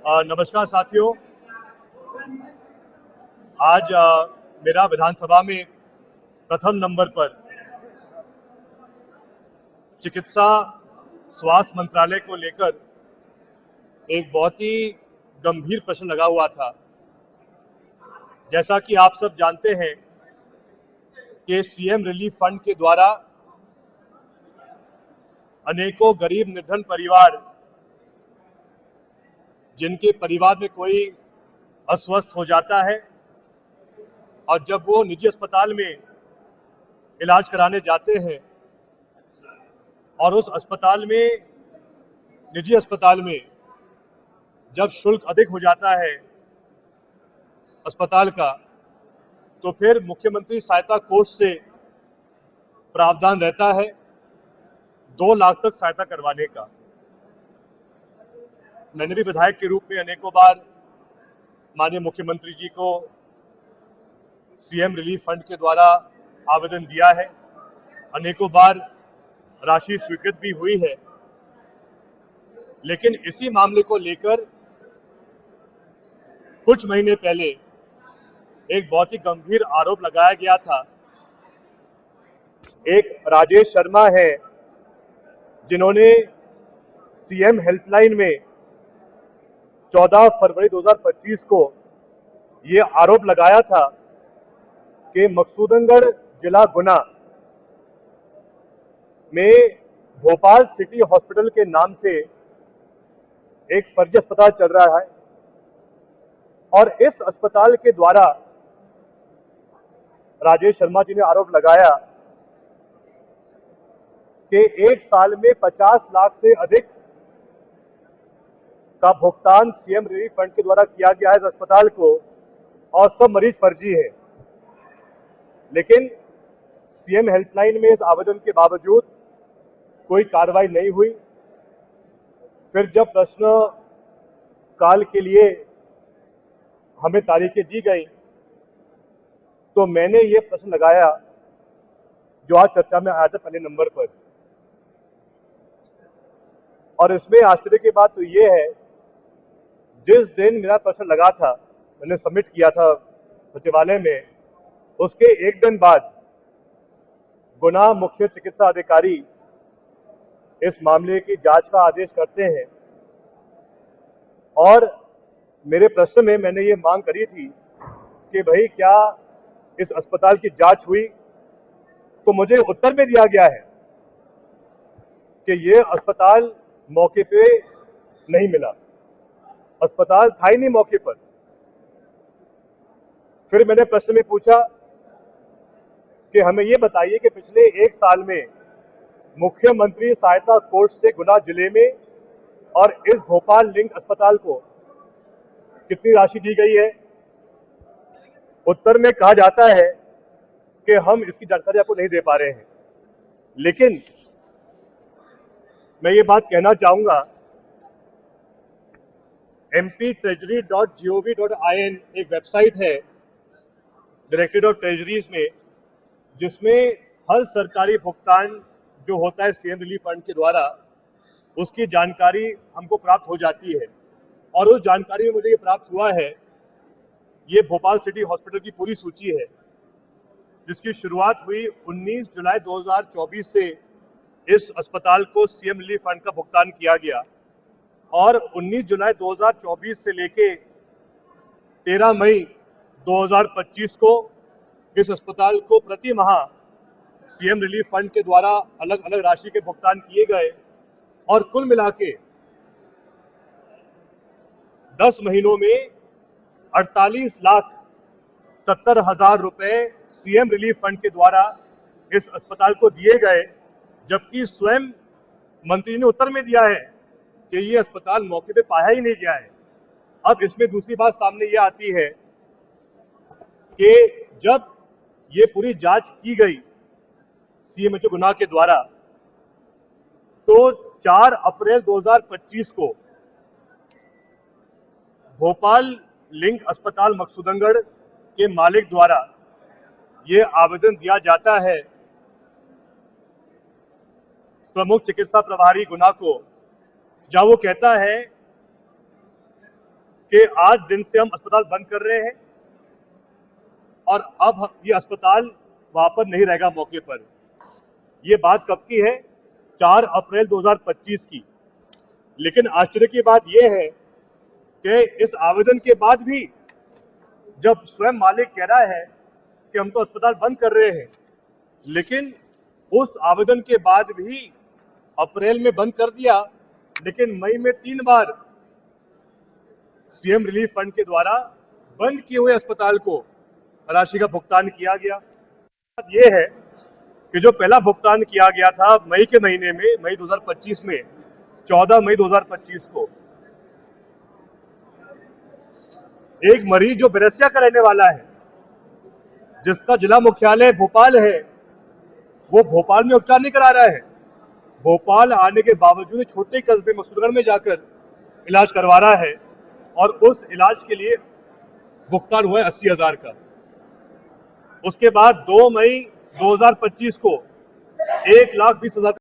नमस्कार साथियों। आज मेरा विधानसभा में प्रथम नंबर पर चिकित्सा स्वास्थ्य मंत्रालय को लेकर एक बहुत ही गंभीर प्रश्न लगा हुआ था। जैसा कि आप सब जानते हैं कि सीएम रिलीफ फंड के द्वारा अनेकों गरीब निर्धन परिवार, जिनके परिवार में कोई अस्वस्थ हो जाता है और जब वो निजी अस्पताल में इलाज कराने जाते हैं और उस निजी अस्पताल में जब शुल्क अधिक हो जाता है अस्पताल का, तो फिर मुख्यमंत्री सहायता कोष से प्रावधान रहता है 2 लाख तक सहायता करवाने का। मैंने भी विधायक के रूप में अनेकों बार माननीय मुख्यमंत्री जी को सीएम रिलीफ फंड के द्वारा आवेदन दिया है। अनेकों बार राशि स्वीकृत भी हुई है, लेकिन इसी मामले को लेकर कुछ महीने पहले एक बहुत ही गंभीर आरोप लगाया गया था। एक राजेश शर्मा है, जिन्होंने सीएम हेल्पलाइन में 14 फरवरी 2025 को ये आरोप लगाया था कि मकसूदनगढ़ जिला गुना में भोपाल सिटी हॉस्पिटल के नाम से एक फर्जी अस्पताल चल रहा है और इस अस्पताल के द्वारा राजेश शर्मा जी ने आरोप लगाया कि एक साल में 50 लाख से अधिक का भुगतान सीएम रिलीफ फंड के द्वारा किया गया है इस अस्पताल को और सब मरीज फर्जी है। लेकिन सीएम हेल्पलाइन में इस आवेदन के बावजूद कोई कार्रवाई नहीं हुई। फिर जब प्रश्न काल के लिए हमें तारीखें दी गई तो मैंने ये प्रश्न लगाया जो आज चर्चा में आया था पहले नंबर पर। और इसमें आश्चर्य की बात तो ये है, जिस दिन मेरा प्रश्न लगा था, मैंने सबमिट किया था सचिवालय में, उसके एक दिन बाद गुना मुख्य चिकित्सा अधिकारी इस मामले की जांच का आदेश करते हैं और मेरे प्रश्न में मैंने ये मांग करी थी कि भाई क्या इस अस्पताल की जांच हुई, तो मुझे उत्तर में दिया गया है कि ये अस्पताल मौके पे नहीं मिला, अस्पताल था ही नहीं मौके पर। फिर मैंने प्रश्न में पूछा कि हमें ये बताइए कि पिछले एक साल में मुख्यमंत्री सहायता कोष से गुना जिले में और इस भोपाल लिंक अस्पताल को कितनी राशि दी गई है। उत्तर में कहा जाता है कि हम इसकी जानकारी आपको नहीं दे पा रहे हैं। लेकिन मैं ये बात कहना चाहूंगा, mp.treasury.gov.in एक वेबसाइट है डायरेक्टरेट ऑफ ट्रेजरीज में, जिसमें हर सरकारी भुगतान जो होता है सीएम रिलीफ फंड के द्वारा उसकी जानकारी हमको प्राप्त हो जाती है। और उस जानकारी में मुझे ये प्राप्त हुआ है, ये भोपाल सिटी हॉस्पिटल की पूरी सूची है जिसकी शुरुआत हुई 19 जुलाई 2024 से इस अस्पताल को सीएम रिलीफ फंड का भुगतान किया गया और 19 जुलाई 2024 से लेके 13 मई 2025 को इस अस्पताल को प्रति माह सीएम रिलीफ फंड के द्वारा अलग अलग राशि के भुगतान किए गए और कुल मिला के 10 महीनों में 48,70,000 रुपए सीएम रिलीफ फंड के द्वारा इस अस्पताल को दिए गए, जबकि स्वयं मंत्री ने उत्तर में दिया है कि ये अस्पताल मौके पे पाया ही नहीं गया है। अब इसमें दूसरी बात सामने ये आती है कि जब ये पूरी जांच की गई सीएमएचओ गुना के द्वारा, तो 4 अप्रैल 2025 को भोपाल लिंक अस्पताल मकसूदनगढ़ के मालिक द्वारा ये आवेदन दिया जाता है प्रमुख चिकित्सा प्रभारी गुना को, जहां वो कहता है कि आज दिन से हम अस्पताल बंद कर रहे हैं और अब ये अस्पताल वहां पर नहीं रहेगा मौके पर। ये बात कब की है? 4 अप्रैल 2025 की। लेकिन आश्चर्य की बात यह है कि इस आवेदन के बाद भी जब स्वयं मालिक कह रहा है कि हम तो अस्पताल बंद कर रहे हैं, लेकिन उस आवेदन के बाद भी अप्रैल में बंद कर दिया, लेकिन मई में 3 बार सीएम रिलीफ फंड के द्वारा बंद किए हुए अस्पताल को राशि का भुगतान किया गया। बात यह है कि जो पहला भुगतान किया गया था मई के महीने में, मई 2025 में, 14 मई 2025 को, एक मरीज जो बिरसिया का रहने वाला है, जिसका जिला मुख्यालय भोपाल है, वो भोपाल में उपचार नहीं करा रहा है। भोपाल आने के बावजूद छोटे कस्बे मसूरगढ़ में जाकर इलाज करवा रहा है और उस इलाज के लिए भुगतान हुआ है 80,000 का। उसके बाद 2 मई 2025 को 1,20,000